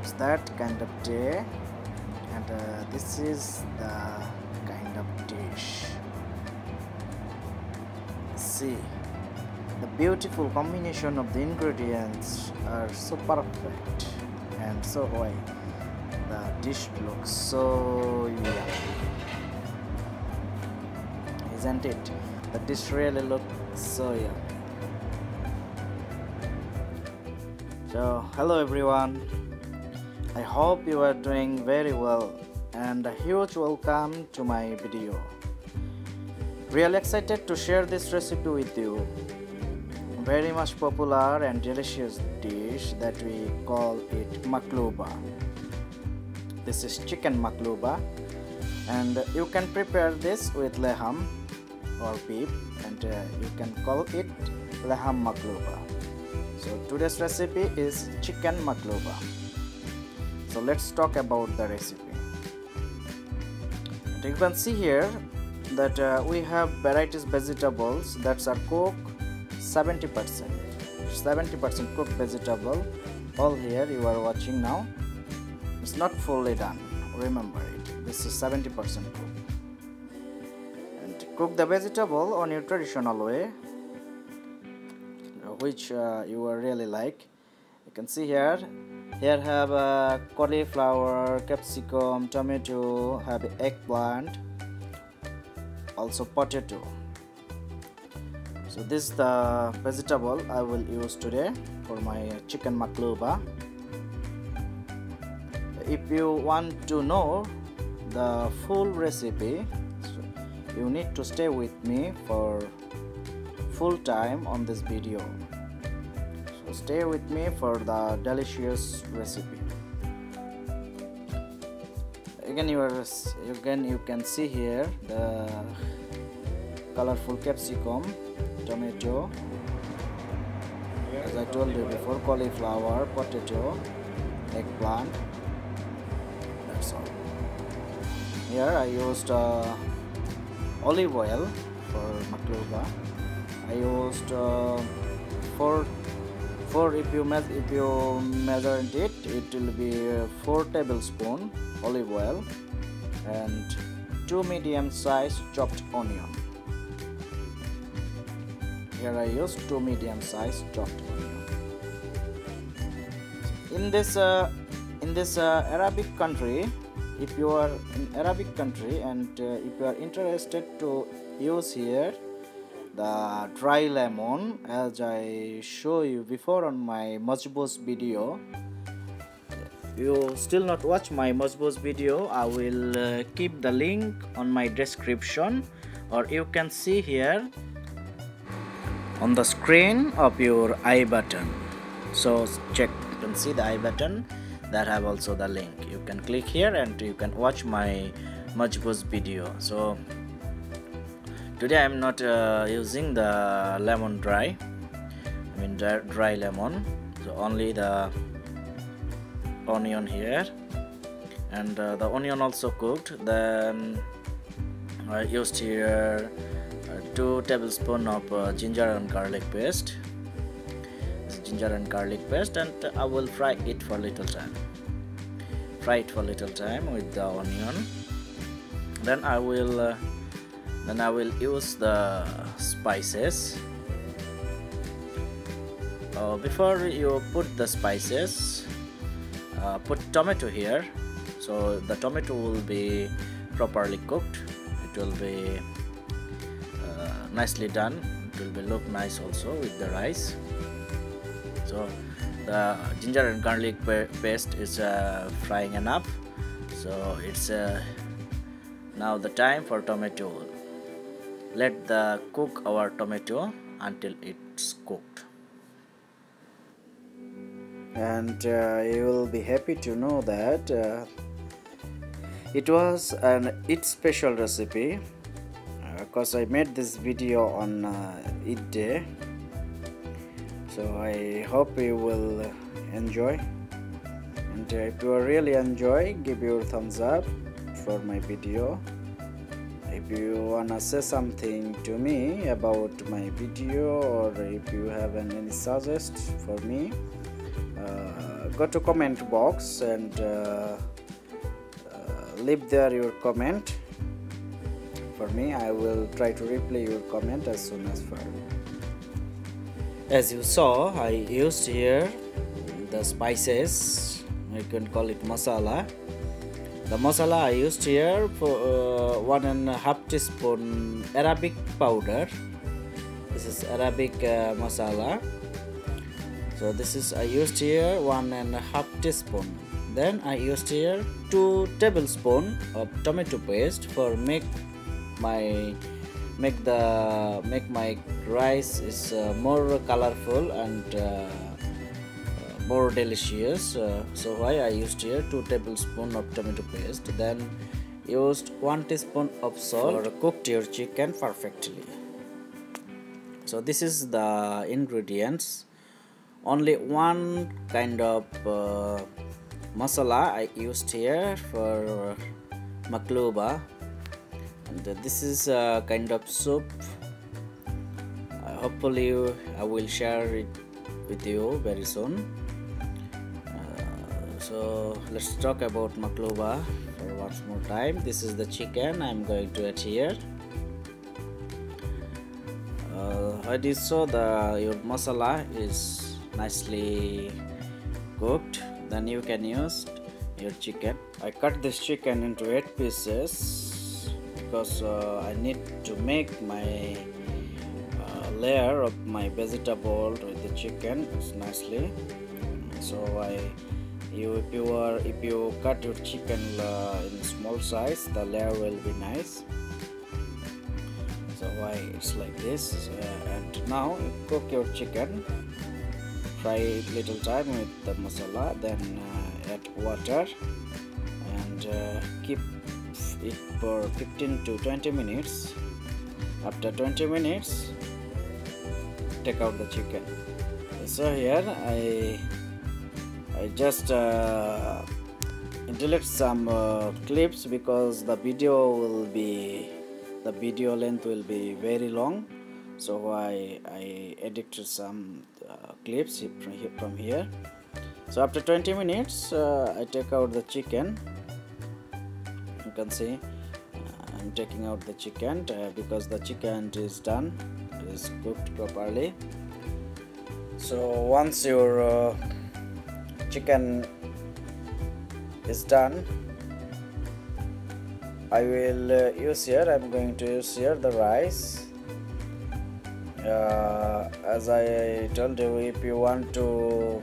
it's that kind of day, and this is the kind of dish. See, the beautiful combination of the ingredients are so perfect, and so why the dish looks so yummy, isn't it? The dish really looks so yummy. So hello everyone, I hope you are doing very well, and a huge welcome to my video. Really excited to share this recipe with you. Very much popular and delicious dish that we call it Maqluba. This is chicken Maqluba, and you can prepare this with laham or beef, and you can call it laham Maqluba. So today's recipe is chicken Maqluba. So let's talk about the recipe. And you can see here that we have varieties vegetables that are cooked 70% cooked vegetable. All here you are watching now. It's not fully done. Remember it. This is 70% cooked. And cook the vegetable on your traditional way, which you will really like. You can see here have cauliflower, capsicum, tomato, have eggplant, also potato. So this is the vegetable I will use today for my chicken Maqluba. If you want to know the full recipe, so you need to stay with me for full time on this video. So stay with me for the delicious recipe. Again you can see here the colorful capsicum, tomato, as I told you before, cauliflower, potato, eggplant. That's all. Here I used olive oil for Maqluba. I used four if you measure it, it will be 4 tablespoons olive oil and 2 medium-sized chopped onion. Here I used 2 medium-sized chopped onion. In this Arabic country, if you are in Arabic country and if you are interested to use here the dry lemon, as I show you before on my majboos video. You still not watch my majboos video, I will keep the link on my description, or you can see here on the screen of your I button. So check, you can see the I button that have also the link. You can click here and you can watch my majboos video. So today I am not using the lemon dry, dry lemon, so only the onion here, and the onion also cooked. Then I used here 2 tablespoons of ginger and garlic paste. This is ginger and garlic paste, and I will fry it for a little time. Fry it for a little time with the onion. Then I will use the spices. Before you put the spices, put tomato here, so the tomato will be properly cooked. It will be nicely done. It will be look nice also with the rice. So the ginger and garlic paste is frying enough, so it's now the time for tomato. Let the cook our tomato until it's cooked. And you will be happy to know that it was an Eid special recipe, because I made this video on Eid day. So I hope you will enjoy, and if you really enjoy, give your thumbs up for my video. If you wanna say something to me about my video, or if you have any suggest for me, go to comment box and leave there your comment for me. I will try to reply your comment as soon as possible. As you saw, I used here the spices, you can call it masala. The masala I used here for 1.5 teaspoon Arabic powder. This is Arabic masala. So this is I used here 1.5 teaspoon. Then I used here 2 tablespoons of tomato paste for make my rice is more colorful and more delicious. So why I used here 2 tablespoons of tomato paste. Then used 1 teaspoon of salt for cooked your chicken perfectly. So this is the ingredients. Only one kind of masala I used here for Maqluba, and this is a kind of soup. Hopefully I will share it with you very soon. So let's talk about Maqluba for once more time. This is the chicken I'm going to add here. I did so your masala is nicely cooked. Then you can use your chicken. I cut this chicken into 8 pieces because I need to make my layer of my vegetable with the chicken nicely. So if you cut your chicken in small size, the layer will be nice. So why it's like this. And now cook your chicken. Fry it little time with the masala. Then add water and keep it for 15 to 20 minutes. After 20 minutes, take out the chicken. So here I just delete some clips because the video length will be very long. So I edited some clips from here. So after 20 minutes I take out the chicken. You can see I'm taking out the chicken because the chicken is done, is cooked properly. So once your chicken is done, I will I'm going to use here the rice. As I told you, if you want to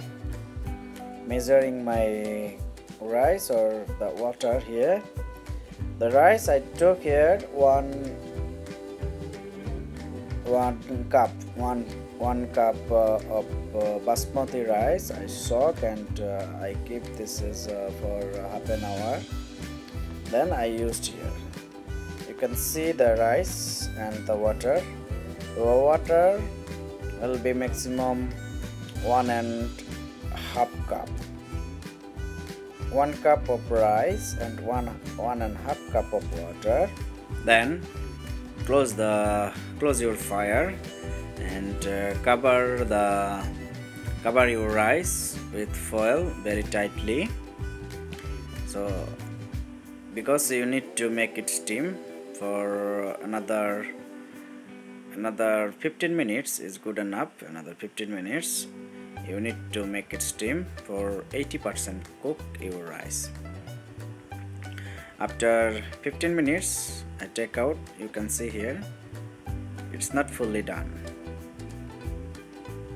measuring my rice or the water here, the rice I took here one cup of basmati rice I soak and I keep this is for half an hour. Then I used here. You can see the rice and the water. The water will be maximum 1.5 cup. 1 cup of rice and 1.5 cup of water. Then close your fire and cover your rice with foil very tightly. So because you need to make it steam for another 15 minutes is good enough. Another 15 minutes you need to make it steam for 80% cook your rice. After 15 minutes I take out. You can see here it's not fully done.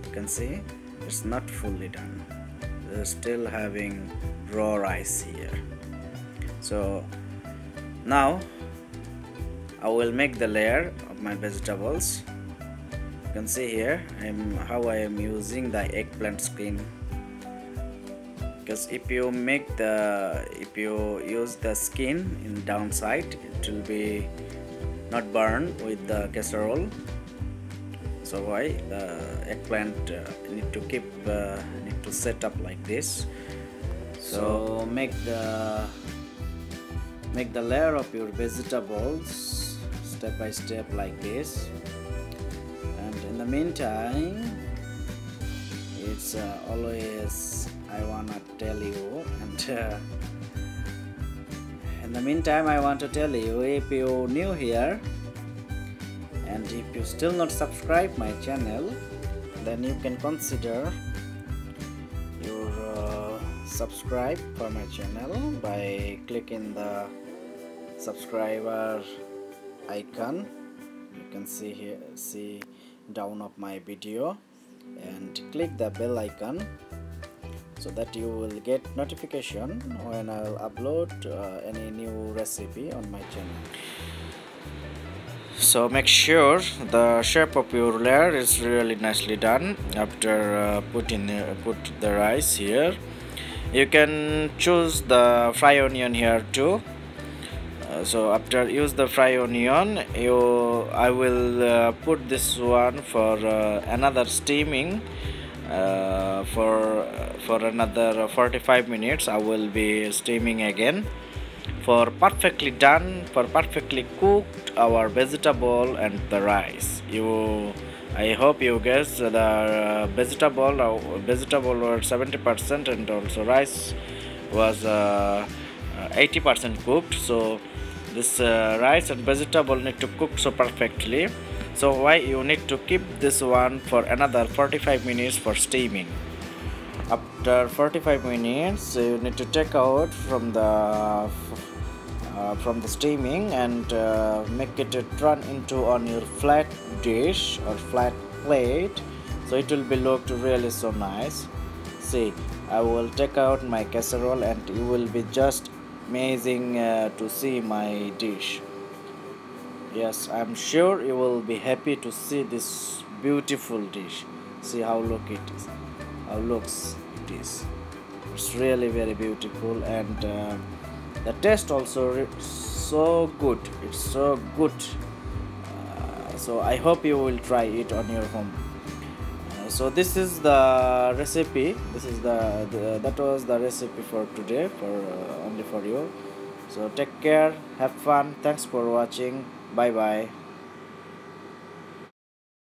You can see it's not fully done. We're still having raw rice here. So now I will make the layer of my vegetables. You can see here how I am using the eggplant skin. Because if you use the skin in downside, it will be not burned with the casserole. So why the eggplant need to set up like this. So make the layer of your vegetables step by step like this. And in the meantime, it's always I wanna tell you, and in the meantime I want to tell you, if you new here and if you still not subscribe my channel, then you can consider your subscribe for my channel by clicking the subscriber icon. You can see here, see down of my video, and click the bell icon so that you will get notification when I'll upload any new recipe on my channel. So make sure the shape of your layer is really nicely done. After put the rice here, you can choose the fry onion here too. So after use the fry onion, I will put this one for another steaming for another 45 minutes. I will be steaming again for perfectly done, for perfectly cooked our vegetable and the rice. I hope you guess the vegetable were 70% and also rice was 80% cooked. So this rice and vegetable need to cook so perfectly. So why you need to keep this one for another 45 minutes for steaming. After 45 minutes, you need to take out from the steaming and make it turn into on your flat dish or flat plate, so it will be looked really so nice. See, I will take out my casserole and you will be just amazing to see my dish. Yes, I'm sure you will be happy to see this beautiful dish. See how looks it is. It's really very beautiful, and the taste also so good. It's so good. So I hope you will try it on your home. So this is the recipe. That was the recipe for today, for only for you. So take care, have fun. Thanks for watching. Bye bye.